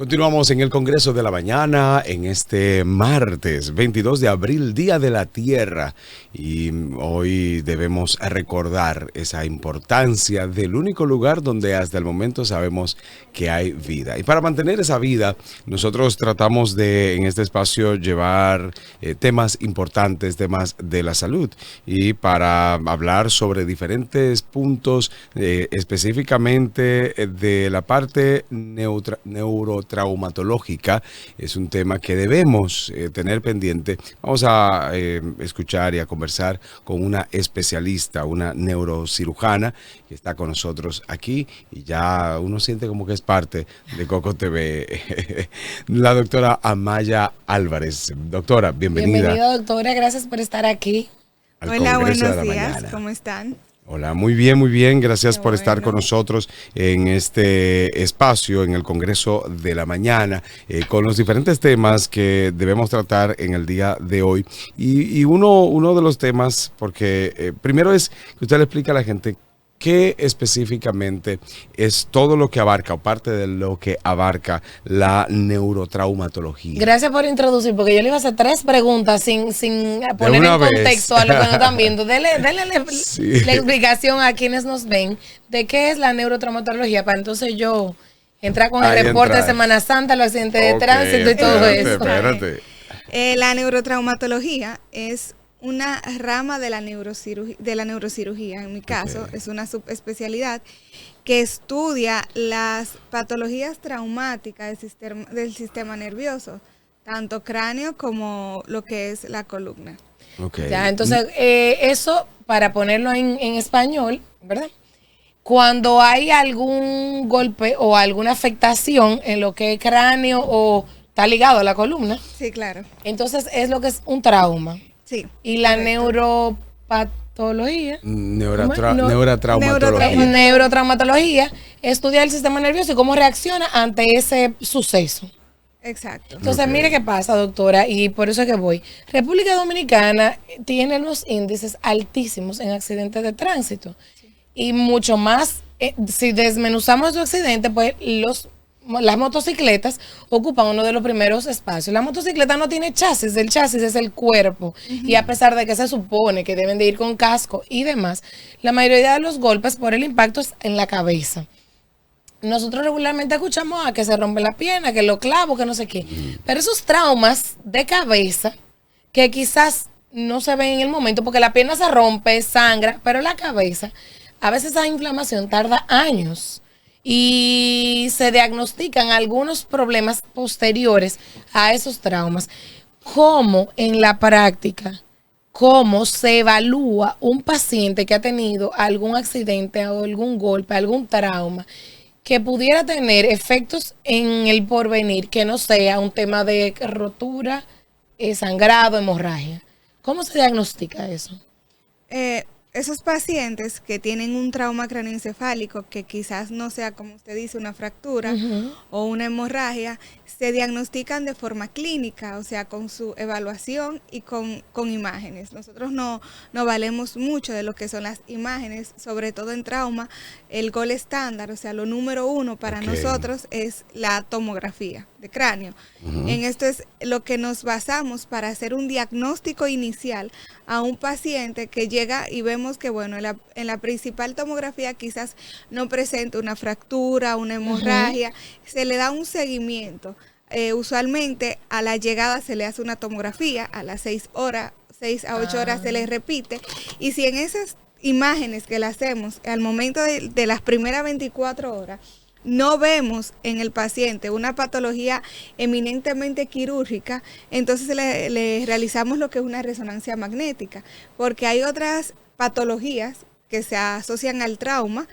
Continuamos en el Congreso de la Mañana en este martes 22 de abril, Día de la Tierra, y hoy debemos recordar esa importancia del único lugar donde hasta el momento sabemos que hay vida. Y para mantener esa vida, nosotros tratamos de en este espacio llevar temas importantes, temas de la salud, y para hablar sobre diferentes puntos específicamente de la parte neurotraumatológica. Es un tema que debemos tener pendiente. Vamos a escuchar y a conversar con una especialista, una neurocirujana que está con nosotros aquí y ya uno siente como que es parte de Coco TV. La doctora Amaya Álvarez. Doctora, bienvenida. Bienvenida, doctora. Gracias por estar aquí. Hola, buenos días. ¿Cómo están? Hola, muy bien, muy bien. Gracias por estar con nosotros en este espacio, en el Congreso de la Mañana, con los diferentes temas que debemos tratar en el día de hoy. Y uno de los temas, porque primero es que usted le explique a la gente qué específicamente es todo lo que abarca o parte de lo que abarca la neurotraumatología. Gracias por introducir, porque yo le iba a hacer 3 preguntas sin poner en contexto a lo que nos están viendo. Dele Sí. la explicación a quienes nos ven de qué es la neurotraumatología, para entonces yo entrar con el reporte de Semana Santa, los accidentes de tránsito y todo eso. Espérate. La neurotraumatología es una rama de la neurocirugía, en mi caso, es una subespecialidad que estudia las patologías traumáticas del sistema nervioso, tanto cráneo como lo que es la columna. Okay. Ya, entonces, eso para ponerlo en español, ¿verdad? Cuando hay algún golpe o alguna afectación en lo que es cráneo o está ligado a la columna. Sí, claro. Entonces, es lo que es un trauma. Sí. Y la neuropatología. Neurotraumatología estudia el sistema nervioso y cómo reacciona ante ese suceso. Exacto. Entonces, mire qué pasa, doctora, y por eso es que voy. República Dominicana tiene los índices altísimos en accidentes de tránsito. Sí. Y mucho más, si desmenuzamos los accidentes, pues las motocicletas ocupan uno de los primeros espacios. La motocicleta no tiene chasis, el chasis es el cuerpo. Y a pesar de que se supone que deben de ir con casco y demás, la mayoría de los golpes por el impacto es en la cabeza. Nosotros regularmente escuchamos a que se rompe la pierna, que lo clavo, que no sé qué. Pero esos traumas de cabeza, que quizás no se ven en el momento, porque la pierna se rompe, sangra, pero la cabeza, a veces esa inflamación tarda años. Y se diagnostican algunos problemas posteriores a esos traumas. ¿Cómo en la práctica, cómo se evalúa un paciente que ha tenido algún accidente o algún golpe, algún trauma que pudiera tener efectos en el porvenir, que no sea un tema de rotura, sangrado, hemorragia? ¿Cómo se diagnostica eso? Esos pacientes que tienen un trauma craneoencefálico, que quizás no sea, como usted dice, una fractura o una hemorragia, se diagnostican de forma clínica, o sea, con su evaluación y con imágenes. Nosotros no valemos mucho de lo que son las imágenes, sobre todo en trauma. El gol estándar, o sea, lo número 1 para nosotros es la tomografía de cráneo. En esto es lo que nos basamos para hacer un diagnóstico inicial a un paciente que llega y vemos que, bueno, en la principal tomografía quizás no presenta una fractura, una hemorragia, se le da un seguimiento. Usualmente a la llegada se le hace una tomografía, a las 6 a 8 horas se le repite, y si en esas imágenes que le hacemos al momento de las primeras 24 horas, no vemos en el paciente una patología eminentemente quirúrgica, entonces le realizamos lo que es una resonancia magnética, porque hay otras patologías que se asocian al trauma.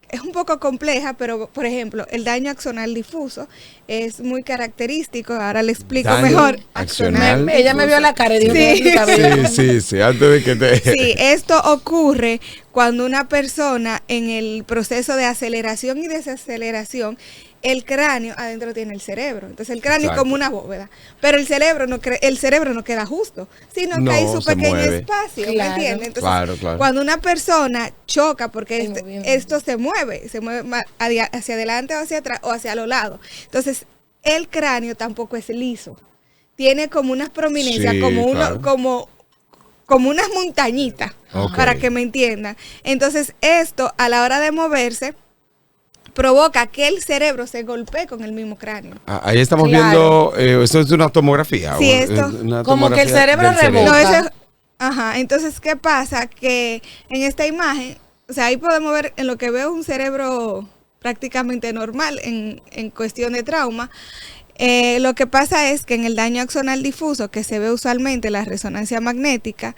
Es un poco compleja, pero por ejemplo, el daño axonal difuso es muy característico. Ahora le explico mejor. Axonal. Ella me vio la cara y dijo sí, antes de que te... Sí, esto ocurre cuando una persona en el proceso de aceleración y desaceleración el cráneo adentro tiene el cerebro. Entonces el cráneo es como una bóveda, pero el cerebro no queda justo, sino que hay su pequeño espacio, ¿me entiendes? Entonces, cuando una persona choca, porque esto se mueve hacia adelante o hacia atrás o hacia los lados. Entonces, el cráneo tampoco es liso. Tiene como unas prominencias, como unas montañitas, para que me entiendan. Entonces, esto a la hora de moverse provoca que el cerebro se golpee con el mismo cráneo. Ahí estamos viendo, esto es una tomografía. Sí, esto. Como que el cerebro rebota. Entonces, ¿qué pasa? Que en esta imagen, o sea, ahí podemos ver, en lo que veo un cerebro prácticamente normal en cuestión de trauma. Lo que pasa es que en el daño axonal difuso, que se ve usualmente en la resonancia magnética,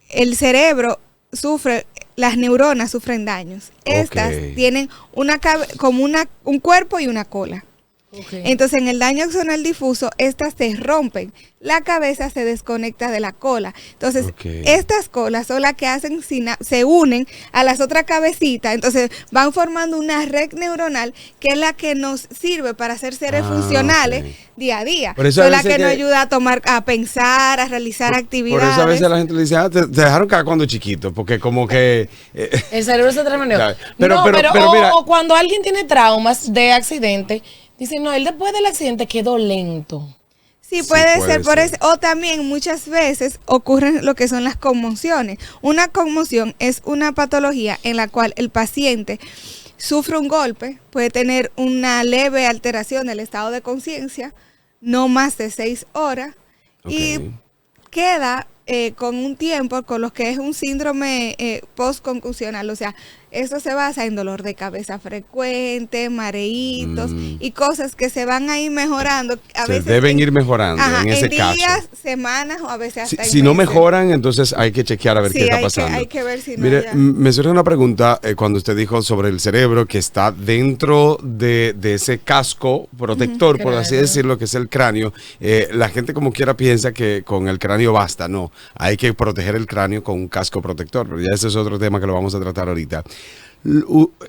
el cerebro sufre, las neuronas sufren daños. Estas tienen un cuerpo y una cola. Entonces, en el daño axonal difuso, estas se rompen. La cabeza se desconecta de la cola. Entonces, estas colas son las que se unen a las otras cabecitas. Entonces, van formando una red neuronal que es la que nos sirve para ser seres funcionales día a día. Son las que nos ayuda a pensar, a realizar actividades. Por eso a veces la gente le dice, te dejaron caer cuando chiquito, porque como que... el cerebro se tremeneó. Pero mira, o cuando alguien tiene traumas de accidente, dicen, no, él después del accidente quedó lento. Sí, puede ser por eso. O también muchas veces ocurren lo que son las conmociones. Una conmoción es una patología en la cual el paciente sufre un golpe, puede tener una leve alteración del estado de conciencia, no más de 6 horas, y queda con un tiempo con lo que es un síndrome postconcusional. O sea, eso se basa en dolor de cabeza frecuente, mareitos y cosas que se van a ir mejorando. A veces deben ir mejorando en ese caso. días, semanas o a veces hasta si no mejoran, entonces hay que chequear a ver qué está pasando. Hay que ver si no. Mire, me surge una pregunta cuando usted dijo sobre el cerebro que está dentro de ese casco protector, por así decirlo, que es el cráneo. La gente como quiera piensa que con el cráneo basta. No, hay que proteger el cráneo con un casco protector, pero ya ese es otro tema que lo vamos a tratar ahorita.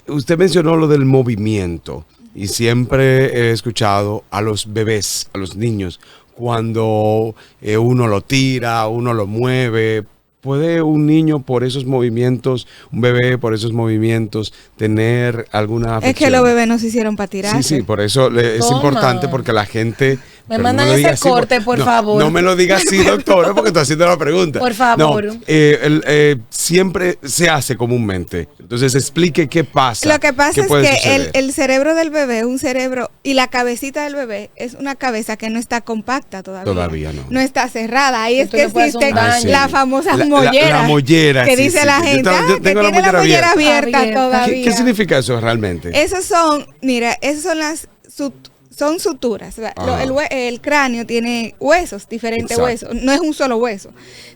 Usted mencionó lo del movimiento y siempre he escuchado a los bebés, a los niños, cuando uno lo tira, uno lo mueve. ¿Puede un niño por esos movimientos, un bebé por esos movimientos, tener alguna afección? Es que los bebés no se hicieron para tirarse. Sí, por eso es importante porque la gente... Me mandan ese corte, por favor. No me lo diga así, doctora, porque estoy haciendo la pregunta. Por favor. No, siempre se hace comúnmente. Entonces, explique qué pasa. Lo que pasa es que el cerebro del bebé es un cerebro, y la cabecita del bebé es una cabeza que no está compacta todavía. Todavía no. No está cerrada. Ahí es que existen sí. las famosas molleras. La mollera. Que dice la gente, yo tengo que tiene la mollera abierta todavía. ¿Qué significa eso realmente? Esos son son suturas. El cráneo tiene huesos, diferentes huesos. No es un solo hueso.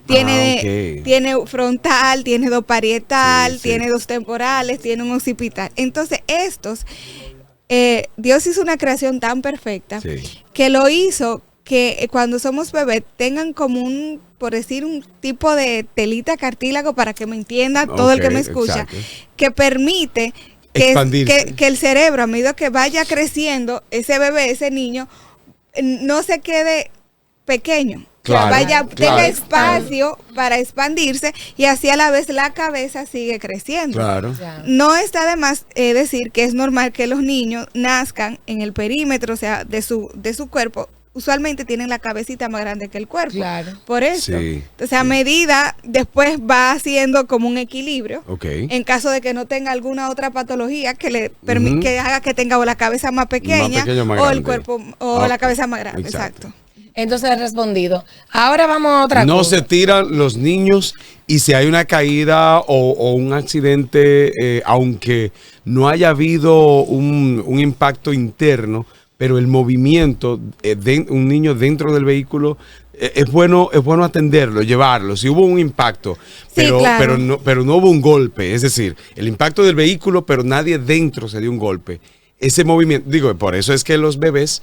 Tiene frontal, tiene 2 parietal, tiene 2 temporales, tiene un occipital. Entonces, Dios hizo una creación tan perfecta que lo hizo que cuando somos bebés tengan como por decir, un tipo de telita cartílago, para que me entienda todo el que me escucha, que permite que el cerebro, a medida que vaya creciendo, ese bebé, ese niño, no se quede pequeño. Tenga espacio para expandirse, y así a la vez la cabeza sigue creciendo. No está de más decir que es normal que los niños nazcan en el perímetro, o sea, de su cuerpo. Usualmente tienen la cabecita más grande que el cuerpo. Por eso. Entonces, a medida, después va haciendo como un equilibrio. En caso de que no tenga alguna otra patología que le que haga que tenga o la cabeza más pequeña, o el cuerpo, o la cabeza más grande. Exacto. Entonces, he respondido. Ahora vamos a otra cosa. No se tiran los niños, y si hay una caída o un accidente, aunque no haya habido un impacto interno, pero el movimiento de un niño dentro del vehículo, es bueno atenderlo, llevarlo. Si hubo un impacto, pero no hubo un golpe, es decir, el impacto del vehículo, pero nadie dentro se dio un golpe. Ese movimiento, por eso es que los bebés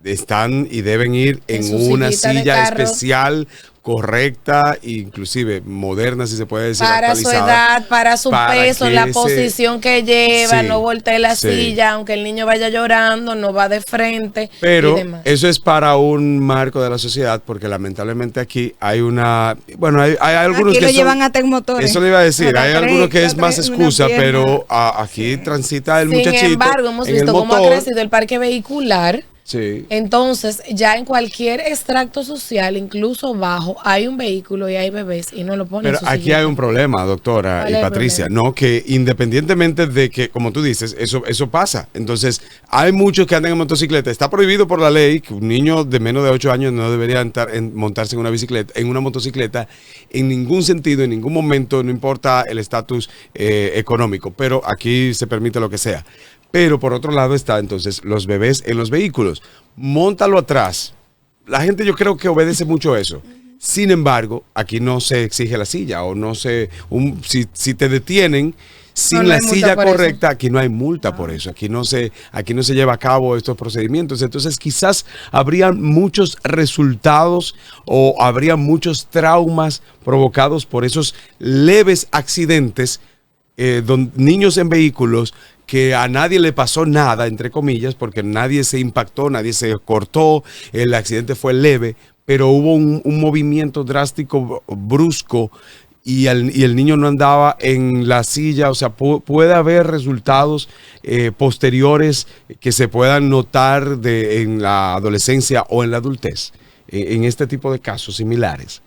están y deben ir en una silla especial correcta, inclusive moderna, si se puede decir, para su edad, para su peso, la posición que lleva, no voltee la silla, aunque el niño vaya llorando, no va de frente. Pero y demás. Eso es para un marco de la sociedad, porque lamentablemente aquí hay una, bueno, hay algunos aquí que lo llevan a tecmotores. Eso le iba a decir, hay algunos que es más excusa, pero aquí transita el muchachito. Sin embargo, hemos visto cómo ha crecido el parque vehicular. Sí. Entonces, ya en cualquier extracto social, incluso bajo, hay un vehículo y hay bebés y no lo ponen. Pero aquí hay un problema, doctora y Patricia, no, que independientemente de que, como tú dices, eso pasa. Entonces, hay muchos que andan en motocicleta. Está prohibido por la ley que un niño de menos de 8 años no debería montarse en una bicicleta, en una motocicleta, en ningún sentido, en ningún momento, no importa el estatus económico. Pero aquí se permite lo que sea. Pero por otro lado está entonces los bebés en los vehículos. Móntalo atrás. La gente yo creo que obedece mucho eso. Sin embargo, aquí no se exige la silla o no se... si te detienen sin la silla correcta, aquí no hay multa por eso. Aquí no se lleva a cabo estos procedimientos. Entonces quizás habrían muchos resultados o habría muchos traumas provocados por esos leves accidentes, niños en vehículos que a nadie le pasó nada, entre comillas, porque nadie se impactó, nadie se cortó, el accidente fue leve, pero hubo un movimiento drástico, brusco, y el niño no andaba en la silla. O sea, puede haber resultados posteriores que se puedan notar en la adolescencia o en la adultez, en este tipo de casos similares.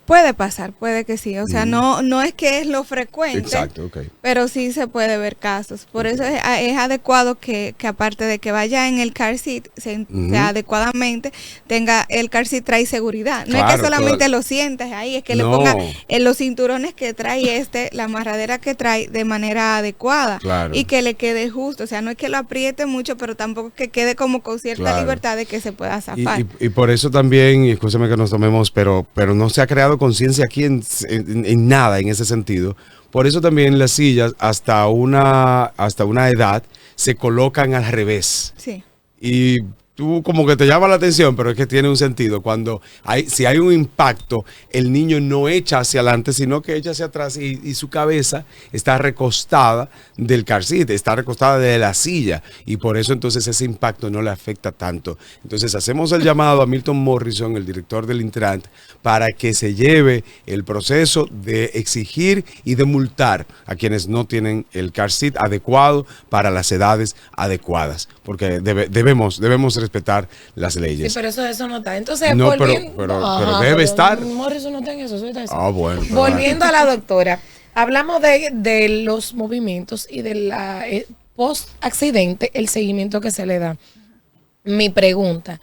Puede pasar, puede que sí. O sea, no es que es lo frecuente. Exacto, ok. Pero sí se puede ver casos. Por eso es adecuado que aparte de que vaya en el car seat, sea adecuadamente, tenga el car seat, trae seguridad. No es que solamente lo sientes ahí, es que le ponga en los cinturones que trae la amarradera que trae de manera adecuada. Claro. Y que le quede justo. O sea, no es que lo apriete mucho, pero tampoco que quede como con cierta libertad de que se pueda zafar. Y por eso también, y escúchame que nos tomemos, pero no se ha creado conciencia aquí en nada en ese sentido. Por eso también las sillas hasta una edad se colocan al revés. Sí. Y tú como que te llama la atención, pero es que tiene un sentido. Si hay un impacto, el niño no echa hacia adelante, sino que echa hacia atrás y su cabeza está recostada del car seat, está recostada de la silla, y por eso entonces ese impacto no le afecta tanto. Entonces hacemos el llamado a Milton Morrison, el director del Intrant, para que se lleve el proceso de exigir y de multar a quienes no tienen el car seat adecuado para las edades adecuadas, porque debemos respetar las leyes. Sí, pero eso no está. Entonces, no, pero debe estar. Morrison no está en eso. Bueno. Volviendo a la doctora, hablamos de los movimientos y de la post-accidente, el seguimiento que se le da. Mi pregunta,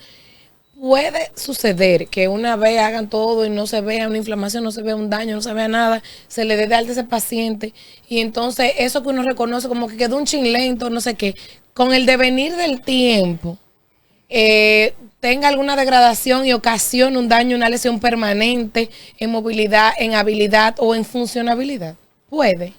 ¿puede suceder que una vez hagan todo y no se vea una inflamación, no se vea un daño, no se vea nada, se le dé de alta a ese paciente, y entonces eso que uno reconoce como que quedó un chin lento, no sé qué, con el devenir del tiempo, tenga alguna degradación y ocasione un daño, una lesión permanente en movilidad, en habilidad o en funcionabilidad? ¿Puede?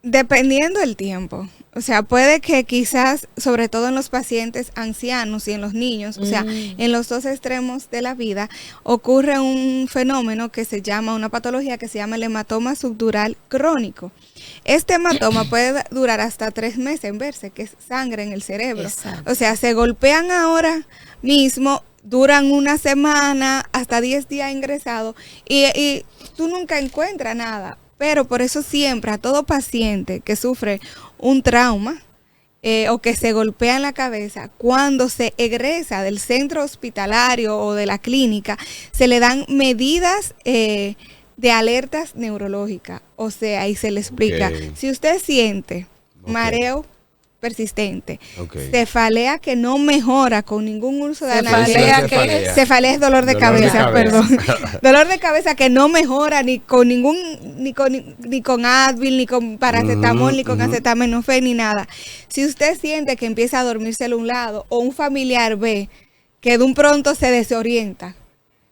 Dependiendo del tiempo. O sea, puede que quizás, sobre todo en los pacientes ancianos y en los niños, o sea, en los dos extremos de la vida, ocurre un fenómeno que se llama, una patología que se llama el hematoma subdural crónico. Este hematoma puede durar hasta 3 meses en verse, que es sangre en el cerebro. Exacto. O sea, se golpean ahora mismo, duran una semana, hasta 10 días ingresados, y tú nunca encuentras nada. Pero por eso siempre a todo paciente que sufre un trauma o que se golpea en la cabeza, cuando se egresa del centro hospitalario o de la clínica, se le dan medidas de alertas neurológicas. O sea, ahí se le explica, si usted siente mareo persistente, cefalea que no mejora con ningún uso de analgésico, cefalea es dolor de cabeza, perdón. Dolor de cabeza que no mejora ni con Advil, ni con paracetamol, ni con acetaminofén, ni nada. Si usted siente que empieza a dormirse a un lado, o un familiar ve que de un pronto se desorienta,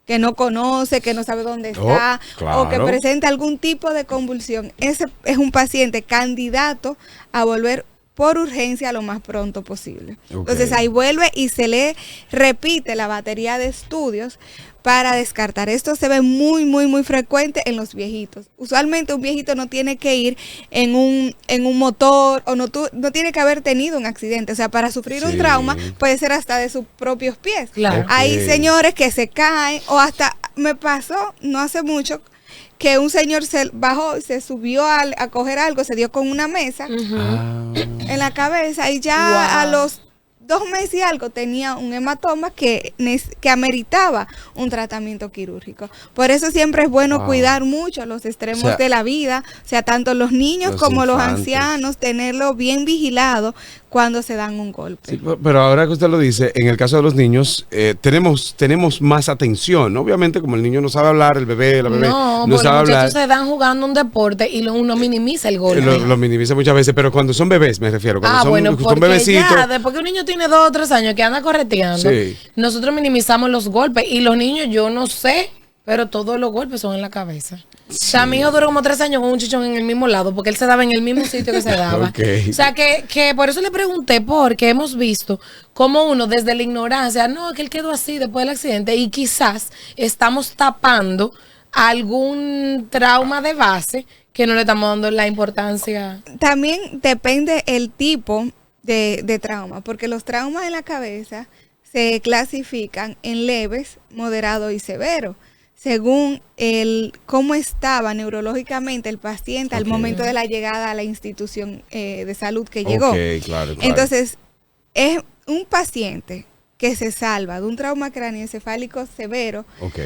que no conoce, que no sabe dónde está, o que presenta algún tipo de convulsión, ese es un paciente candidato a volver por urgencia lo más pronto posible. Ok. Entonces ahí vuelve y se le repite la batería de estudios para descartar. Esto se ve muy, muy, muy frecuente en los viejitos. Usualmente un viejito no tiene que ir en un motor o no tiene que haber tenido un accidente. O sea, para sufrir un Sí. trauma puede ser hasta de sus propios pies. Claro. Ok. Hay señores que se caen o hasta me pasó no hace mucho que un señor se bajó, se subió a coger algo, se dio con una mesa Ah, en la cabeza y ya Wow. a los 2 meses y algo tenía un hematoma que ameritaba un tratamiento quirúrgico. Por eso siempre es bueno Wow. cuidar mucho los extremos O sea, de la vida, o sea, tanto los niños los como los infantes. ancianos, tenerlo bien vigilado cuando se dan un golpe. sí, pero ahora que usted lo dice, en el caso de los niños, tenemos más atención. Obviamente, como el niño no sabe hablar, la bebé No, no porque sabe los hablar. muchachos se dan jugando un deporte y uno minimiza el golpe. Lo minimiza muchas veces, pero cuando son bebés, me refiero. Cuando son, Bueno, son porque bebecitos. ya, después que un niño tiene 2 o 3 años que anda correteando, Sí. nosotros minimizamos los golpes. Y los niños, yo no sé, pero todos los golpes son en la cabeza. O sea, mi hijo duró como 3 años con un chichón en el mismo lado, porque él se daba en el mismo sitio que se daba. Ok. O sea, que por eso le pregunté, porque hemos visto cómo uno desde la ignorancia, no, que él quedó así después del accidente, y quizás estamos tapando algún trauma de base que no le estamos dando la importancia. También depende el tipo de trauma, porque los traumas en la cabeza se clasifican en leves, moderado y severo, según cómo estaba neurológicamente el paciente al Ok. momento de la llegada a la institución de salud que llegó. Ok, claro, claro. Entonces, es un paciente que se salva de un trauma craneoencefálico severo, Ok,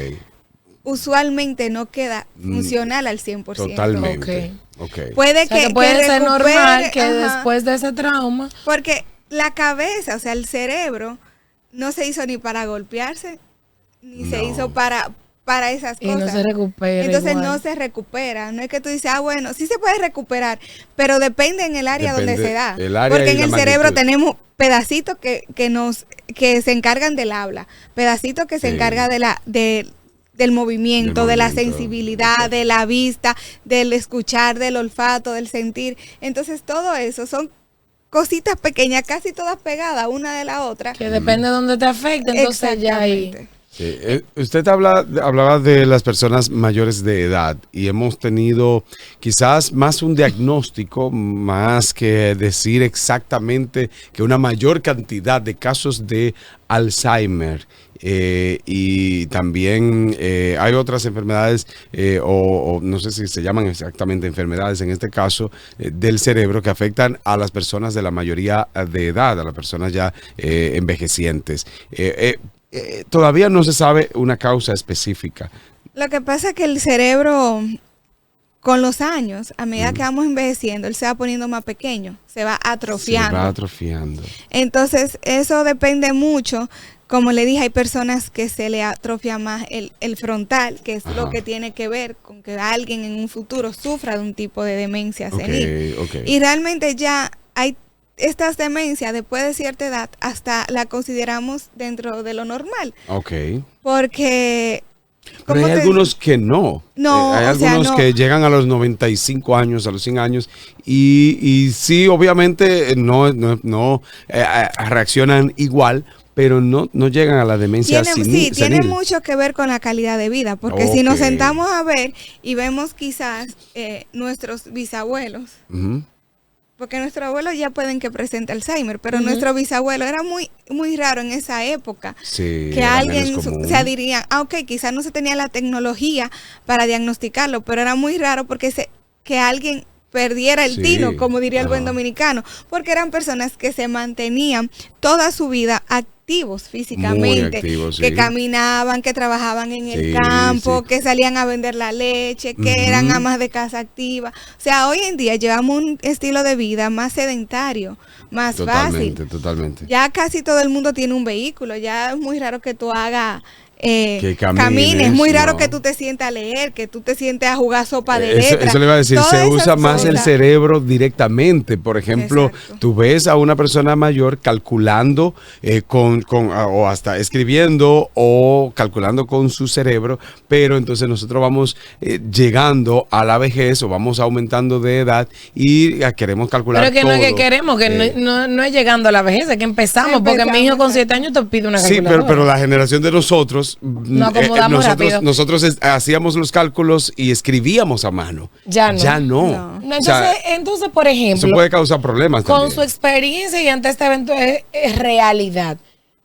usualmente no queda funcional al 100%. totalmente. Ok. Puede O sea, que que puede ser recupere, normal que ajá, después de ese trauma. porque la cabeza, o sea, el cerebro, no se hizo ni para golpearse, ni se No. hizo para esas Y cosas. no se recupera. Entonces igual. no se recupera. No es que tú dices, bueno, sí se puede recuperar, pero depende en el área Depende donde se da. el área Porque y en la el cerebro magnitud. tenemos pedacitos que se encargan del habla, pedacitos que se Sí. encargan del movimiento, de la movimiento, sensibilidad, ok. de la vista, del escuchar, del olfato, del sentir. Entonces todo eso son cositas pequeñas, casi todas pegadas una de la otra. Que depende de dónde te afecte, entonces ya ahí. Exactamente. Sí, usted hablaba de las personas mayores de edad y hemos tenido quizás más un diagnóstico, más que decir exactamente que una mayor cantidad de casos de Alzheimer y también hay otras enfermedades o no sé si se llaman exactamente enfermedades en este caso del cerebro que afectan a las personas de la mayoría de edad, a las personas ya envejecientes. Todavía no se sabe una causa específica. Lo que pasa es que el cerebro, con los años, a medida que vamos envejeciendo, él se va poniendo más pequeño, se va atrofiando. Se va atrofiando. Entonces, eso depende mucho. Como le dije, hay personas que se le atrofia más el frontal, que es Ajá. lo que tiene que ver con que alguien en un futuro sufra de un tipo de demencia Ok, senil. ok. Y realmente ya hay estas demencias después de cierta edad, hasta la consideramos dentro de lo normal. Ok. Porque Pero ¿cómo hay te- algunos que no. No, Hay o sea, algunos no. que llegan a los 95 años, a los 100 años, y sí, obviamente no reaccionan igual, pero no llegan a la demencia tiene senil. mucho que ver con la calidad de vida, porque si nos Ok. sentamos a ver y vemos quizás nuestros bisabuelos, Ujú. porque nuestros abuelos ya pueden que presente Alzheimer, pero nuestro bisabuelo era muy, muy raro en esa época. Sí, Que era alguien, menos común. o sea, dirían, ok, quizás no se tenía la tecnología para diagnosticarlo, pero era muy raro porque que alguien perdiera el Sí, tino, como diría el buen ajá. dominicano, porque eran personas que se mantenían toda su vida activos físicamente, activos, que sí. caminaban, que trabajaban en el Sí, campo, sí. que salían a vender la leche, que eran Ujú. amas de casa activa. O sea, hoy en día llevamos un estilo de vida más sedentario, más fácil. Totalmente. Ya casi todo el mundo tiene un vehículo, ya es muy raro que tú hagas que camines. Es muy raro no. que tú te sientas a leer, que tú te sientes a jugar sopa de letras. Eso le iba a decir, Todas se esas usa más el cosas. cerebro directamente. Por ejemplo, Exacto. tú ves a una persona mayor calculando o hasta escribiendo o calculando con su cerebro, pero entonces nosotros vamos llegando a la vejez o vamos aumentando de edad y queremos calcular Pero que todo. no es que queremos, que no es llegando a la vejez, es que empezamos, porque mi hijo con 7 años te pide una Sí, calculadora. pero la generación de nosotros, acomodamos rápido. nosotros hacíamos los cálculos y escribíamos a mano. Ya no. Ya no. No. No, O sea, entonces, por ejemplo, eso puede causar problemas con también. su experiencia y ante este evento es realidad.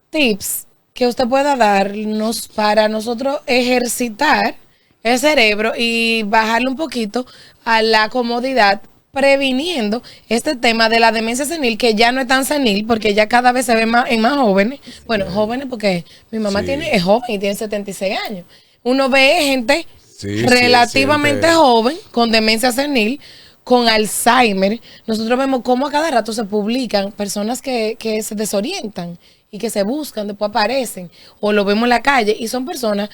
Tips que usted pueda darnos para nosotros ejercitar el cerebro y bajarle un poquito a la comodidad, previniendo este tema de la demencia senil, que ya no es tan senil, porque ya cada vez se ve más en más jóvenes. Bueno, jóvenes porque mi mamá Sí. es joven y tiene 76 años. Uno ve gente Sí, relativamente siente- joven con demencia senil, con Alzheimer. Nosotros vemos cómo a cada rato se publican personas que se desorientan y que se buscan, después aparecen, o lo vemos en la calle, y son personas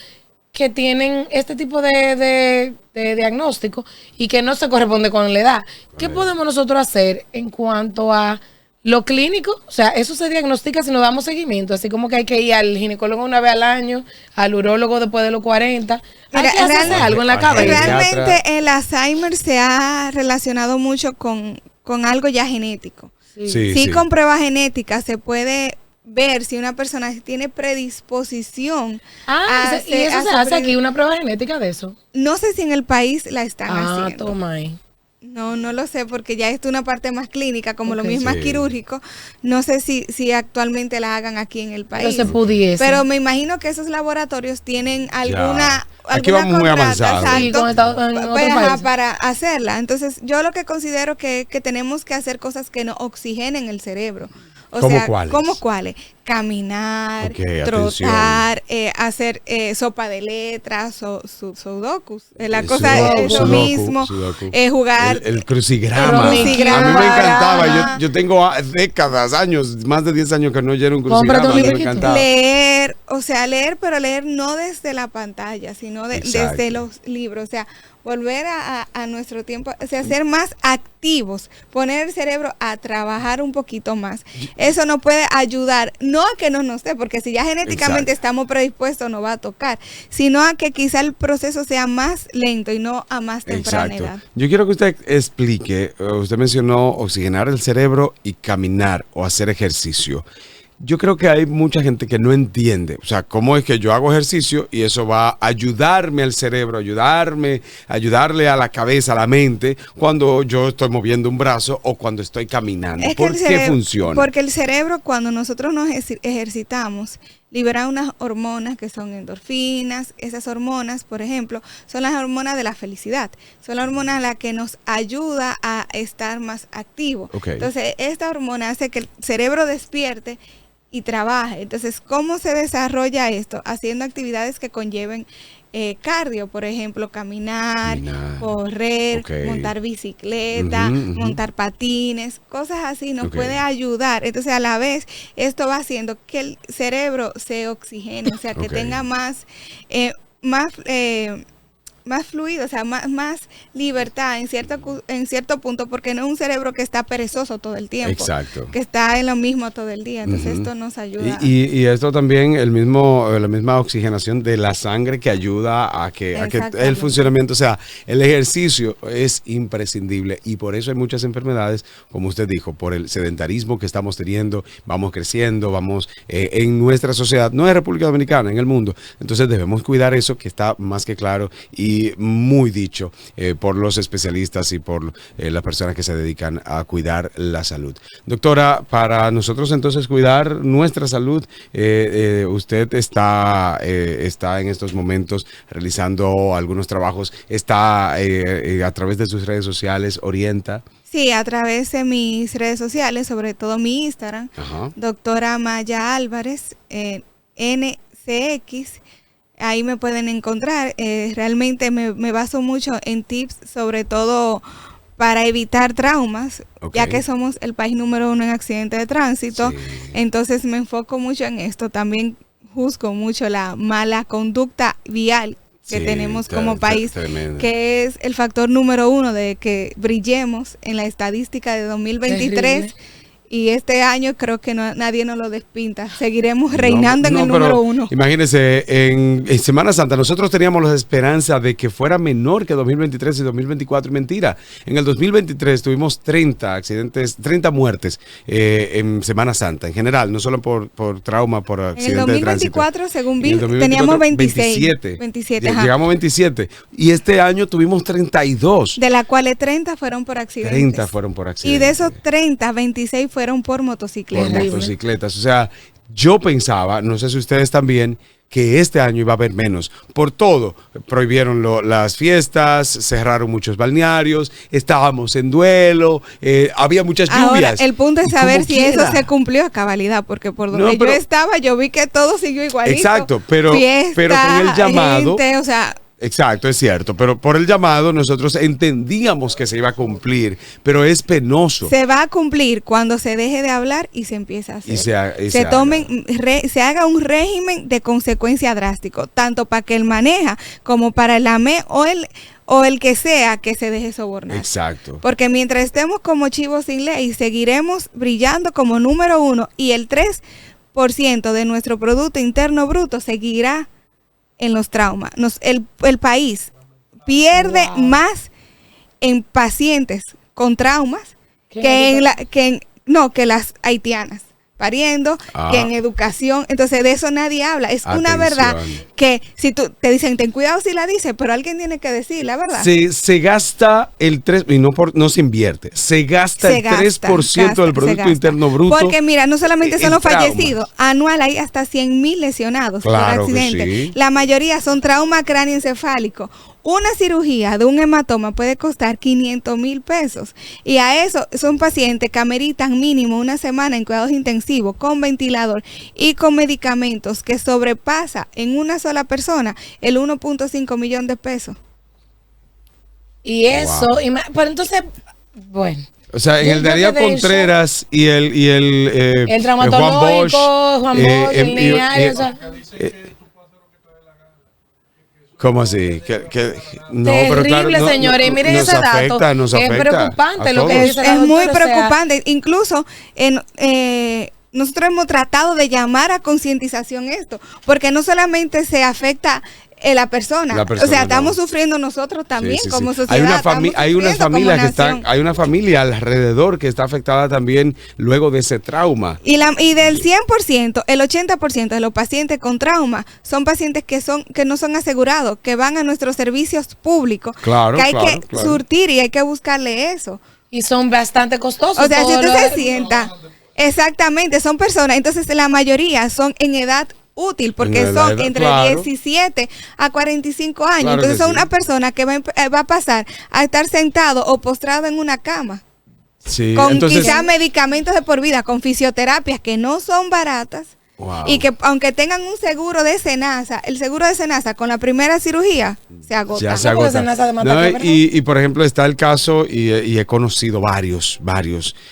que tienen este tipo de diagnóstico y que no se corresponde con la edad. ¿Qué podemos nosotros hacer en cuanto a lo clínico? O sea, eso se diagnostica si nos damos seguimiento, así como que hay que ir al ginecólogo una vez al año, al urólogo después de los 40. Hay Mira, que hacerse realmente- algo en la cabeza. Realmente el Alzheimer se ha relacionado mucho con algo ya genético. Sí, con pruebas genéticas se puede ver si una persona tiene predisposición Y eso se hace aquí, una prueba genética de eso. No sé si en el país la están haciendo. Toma ahí. No lo sé, porque ya esto es una parte más clínica, como lo Ok. mismo Sí. es quirúrgico. No sé si actualmente la hagan aquí en el Pero país. se pudiese. Pero me imagino que esos laboratorios tienen alguna Aquí vamos muy contrata, avanzados. exacto, Sí, con en otros pues, países. para hacerla. Entonces, yo lo que considero que tenemos que hacer cosas que no oxigenen el cerebro. O ¿Cómo sea, cuáles? ¿cómo cuáles? Caminar, Ok, trotar, hacer sopa de letras o sudokus. La El cosa sudoku, es lo sudoku, mismo. sudoku. Jugar. El crucigrama. El crucigrama. A mí me encantaba. Ajá. Yo tengo décadas, años, más de 10 años que no lleno un Cómprate crucigrama. un A mí me librito. encantaba. Leer, o sea, leer, pero leer no desde la pantalla, sino Exacto. desde los libros. O sea, volver a nuestro tiempo, o sea, ser más activos, poner el cerebro a trabajar un poquito más. Eso nos puede ayudar, no a que no nos dé, porque si ya genéticamente Exacto. estamos predispuestos, no va a tocar, sino a que quizá el proceso sea más lento y no a más temprana edad. Exacto. Yo quiero que usted explique, usted mencionó oxigenar el cerebro y caminar o hacer ejercicio. Yo creo que hay mucha gente que no entiende, o sea, cómo es que yo hago ejercicio y eso va a ayudarme al cerebro, ayudarle a la cabeza, a la mente, cuando yo estoy moviendo un brazo o cuando estoy caminando. Es que ¿Por el qué cerebro- funciona? Porque el cerebro, cuando nosotros nos ejercitamos, libera unas hormonas que son endorfinas. Esas hormonas, por ejemplo, son las hormonas de la felicidad. Son las hormonas las que nos ayuda a estar más activo. Ok. Entonces, esta hormona hace que el cerebro despierte y trabaje. Entonces, ¿cómo se desarrolla esto? Haciendo actividades que conlleven cardio, por ejemplo, caminar, correr, Ok. montar bicicleta, Ujú, ujú. montar patines, cosas así nos Ok. puede ayudar. Entonces, a la vez, esto va haciendo que el cerebro se oxigene, o sea, que Ok. tenga más fluido, o sea, más libertad en cierto punto, porque no es un cerebro que está perezoso todo el tiempo, Exacto. que está en lo mismo todo el día. Entonces, Ujú. esto nos ayuda. Y esto también, la misma oxigenación de la sangre que ayuda a que el Exactamente. funcionamiento, o sea, el ejercicio es imprescindible y por eso hay muchas enfermedades, como usted dijo, por el sedentarismo que estamos teniendo, vamos creciendo, vamos en nuestra sociedad, no es República Dominicana, en el mundo. Entonces debemos cuidar eso que está más que claro y muy dicho por los especialistas y por las personas que se dedican a cuidar la salud. Doctora, para nosotros entonces cuidar nuestra salud, usted está en estos momentos realizando algunos trabajos, está a través de sus redes sociales, orienta. Sí, a través de mis redes sociales, sobre todo mi Instagram, Ajá. doctora Maya Álvarez, NCX. Ahí me pueden encontrar. Realmente me baso mucho en tips, sobre todo para evitar traumas, Ok. ya que somos el país número 1 en accidentes de tránsito. Sí. Entonces me enfoco mucho en esto. También juzgo mucho la mala conducta vial que tenemos como país, que es el factor número 1 de que brillemos en la estadística de 2023. Terrible. Y este año creo que nadie nos lo despinta. Seguiremos reinando en el número 1. Imagínense, en Semana Santa nosotros teníamos la esperanza de que fuera menor que 2023 y 2024. Y mentira, en el 2023 tuvimos 30 accidentes, 30 muertes en Semana Santa en general, no solo por trauma, por accidente de tránsito. En el 2024, según vi, teníamos 27. Llegamos a 27. Y este año tuvimos 32. De las cuales 30 fueron por accidentes. 30 fueron por accidentes. Y de esos 30, 26 fueron por motocicletas. Por motocicletas. O sea, yo pensaba, no sé si ustedes también, que este año iba a haber menos. Por todo. Prohibieron las fiestas, cerraron muchos balnearios, estábamos en duelo, había muchas lluvias. Ahora, el punto es saber si eso se cumplió a cabalidad, porque por donde yo estaba, yo vi que todo siguió igualito. Exacto, pero con el llamado... Gente, o sea... Exacto, es cierto, pero por el llamado nosotros entendíamos que se iba a cumplir, pero es penoso. Se va a cumplir cuando se deje de hablar y se empieza a hacer. Se haga un régimen de consecuencia drástico, tanto para que el maneja como para el AME o el que sea que se deje sobornar. Exacto. Porque mientras estemos como chivos sin ley, seguiremos brillando como número 1 y el 3% de nuestro Producto Interno Bruto seguirá en los traumas. El país pierde más en pacientes con traumas que las haitianas pariendo, que en educación. Entonces de eso nadie habla. Es una verdad que si tú te dicen ten cuidado si la dices, pero alguien tiene que decir la verdad. Se gasta el 3, y no se invierte, se gasta el 3% del Producto Interno Bruto. Porque mira, no solamente son los fallecidos, anual hay hasta 100,000 lesionados por accidente. Sí. La mayoría son trauma cráneoencefálico. Una cirugía de un hematoma puede costar 500,000 pesos. Y a eso son pacientes que ameritan mínimo una semana en cuidados intensivos con ventilador y con medicamentos que sobrepasa en una sola persona el 1.5 millón de pesos. Y eso, pero entonces, bueno. O sea, en el de Ariel Contreras y el traumatológico, Juan Bosch, el lineal, ¿cómo así? No, pero claro, señores, miren ese dato. Nos afecta es preocupante lo que dice la doctora. Es muy preocupante. O sea, incluso nosotros hemos tratado de llamar a concientización esto, porque no solamente se afecta la persona, o sea, estamos sufriendo nosotros también como sociedad. Hay una familia alrededor que está afectada también luego de ese trauma. Y del 100%, el 80% de los pacientes con trauma son pacientes que no son asegurados, que van a nuestros servicios públicos, que hay que surtir y hay que buscarle eso. Y son bastante costosos. O sea, si usted se sienta, exactamente, son personas, entonces la mayoría son en edad útil, porque son entre 17 a 45 años. Claro, entonces son una persona que va a pasar a estar sentado o postrado en una cama. Sí, con quizás medicamentos de por vida, con fisioterapias que no son baratas. Wow. Y que aunque tengan un seguro de SENASA, el seguro de SENASA con la primera cirugía se agota. Ya se agota. Y por ejemplo está el caso, y he conocido varios,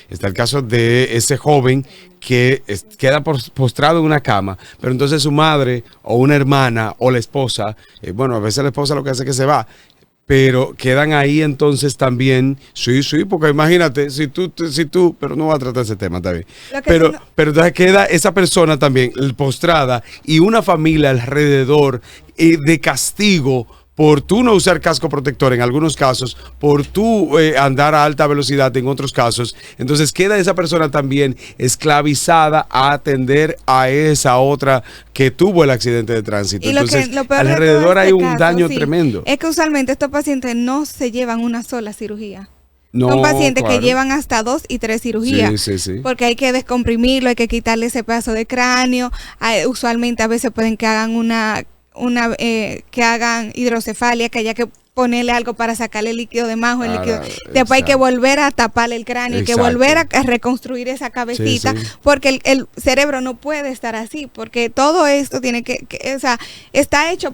está el caso de ese joven que queda postrado en una cama, pero entonces su madre o una hermana o la esposa, bueno, a veces la esposa lo que hace es que se va, pero quedan ahí entonces también, sí, porque imagínate, si tú, pero no voy a tratar ese tema también, pero entonces queda esa persona también postrada y una familia alrededor de castigo por tú no usar casco protector en algunos casos, por tú andar a alta velocidad en otros casos. Entonces queda esa persona también esclavizada a atender a esa otra que tuvo el accidente de tránsito. Entonces alrededor hay un daño tremendo. Es que usualmente estos pacientes no se llevan una sola cirugía. No, son pacientes que llevan hasta 2 y 3 cirugías, sí. Porque hay que descomprimirlo, hay que quitarle ese pedazo de cráneo. Usualmente a veces pueden que hagan que hagan hidrocefalia, que haya que ponerle algo para sacarle el líquido de más o el líquido. Después hay que volver a taparle el cráneo, hay que volver a reconstruir esa cabecita, porque el cerebro no puede estar así, porque todo esto tiene o sea, está hecho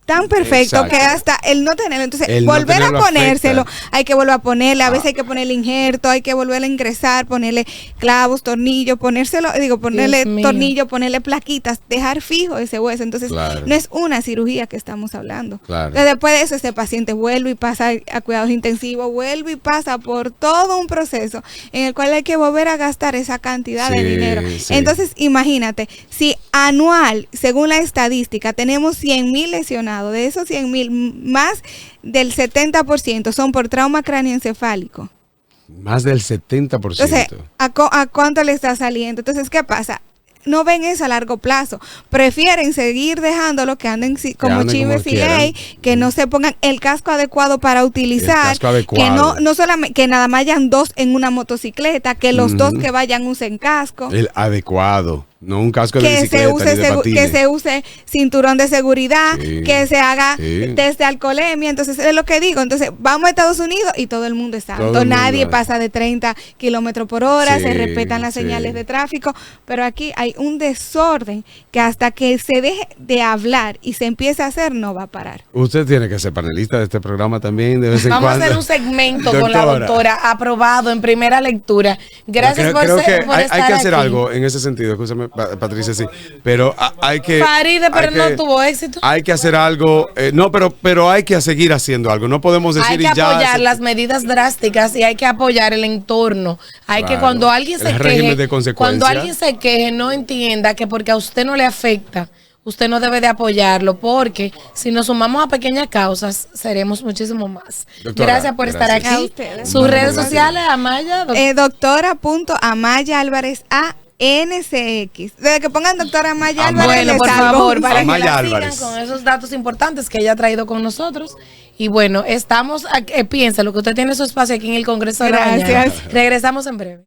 tan perfecto Exacto. que hasta el no tenerlo, entonces El no volver tenerlo a ponérselo, afecta. hay que volver a ponerle, a veces hay que ponerle injerto, hay que volver a ingresar, ponerle clavos, tornillos, ponerle Dios mío. tornillo, ponerle plaquitas, dejar fijo ese hueso. Entonces, Claro. no es una cirugía que estamos hablando. Claro. Entonces, después de eso, ese paciente vuelve y pasa a cuidados intensivos, vuelve y pasa por todo un proceso en el cual hay que volver a gastar esa cantidad de Sí, dinero. sí. Entonces, imagínate, si anual, según la estadística, tenemos 100,000 lesionados, de esos 100,000, más del 70% son por trauma cráneoencefálico. Más del 70%. Entonces, ¿a cuánto le está saliendo? Entonces, ¿qué pasa? No ven eso a largo plazo. Prefieren seguir dejándolo que anden como anden chives como y ley, quieran. que no se pongan el casco adecuado para utilizar, casco adecuado. que no solamente, que nada más hayan dos en una motocicleta, que los dos que vayan usen casco. El adecuado. No un casco de Que bicicleta se, use ni de patines. que se use cinturón de seguridad, Sí, que se haga sí. test de alcoholemia. Entonces, es lo que digo. Entonces, vamos a Estados Unidos y todo el mundo es Todo santo. el mundo Nadie es. pasa de 30 kilómetros por hora, Sí, se respetan las sí. señales de tráfico. Pero aquí hay un desorden que hasta que se deje de hablar y se empiece a hacer, no va a parar. Usted tiene que ser panelista de este programa también de vez en Vamos a cuando. hacer un segmento con la doctora, aprobado en primera lectura. Gracias Creo que por estar hay que hacer aquí. algo en ese sentido. Escúchame, Patricia, sí. Pero hay que... Faride, pero hay no que- tuvo éxito. Hay que hacer algo. No, pero hay que seguir haciendo algo. No podemos decir Hay que y ya... apoyar las medidas drásticas y hay que apoyar el entorno. Hay que Claro. cuando alguien se El régimen queje, de consecuencia. cuando alguien se queje, no entienda que porque a usted no le afecta, usted no debe de apoyarlo, porque si nos sumamos a pequeñas causas, seremos muchísimo más. Doctora, Gracias por estar gracias. A aquí. ustedes. Sus Bueno, redes gracias. sociales, Amaya. Doctora.amaya Álvarez NCX. Desde que pongan doctora Amaya Álvarez, Bueno, les por salgo favor, un para que Amaya la sigan Álvarez. con esos datos importantes que ella ha traído con nosotros. Y bueno, estamos, piensa, lo que usted tiene su espacio aquí en el Congreso de la Mañana. Gracias. Regresamos en breve.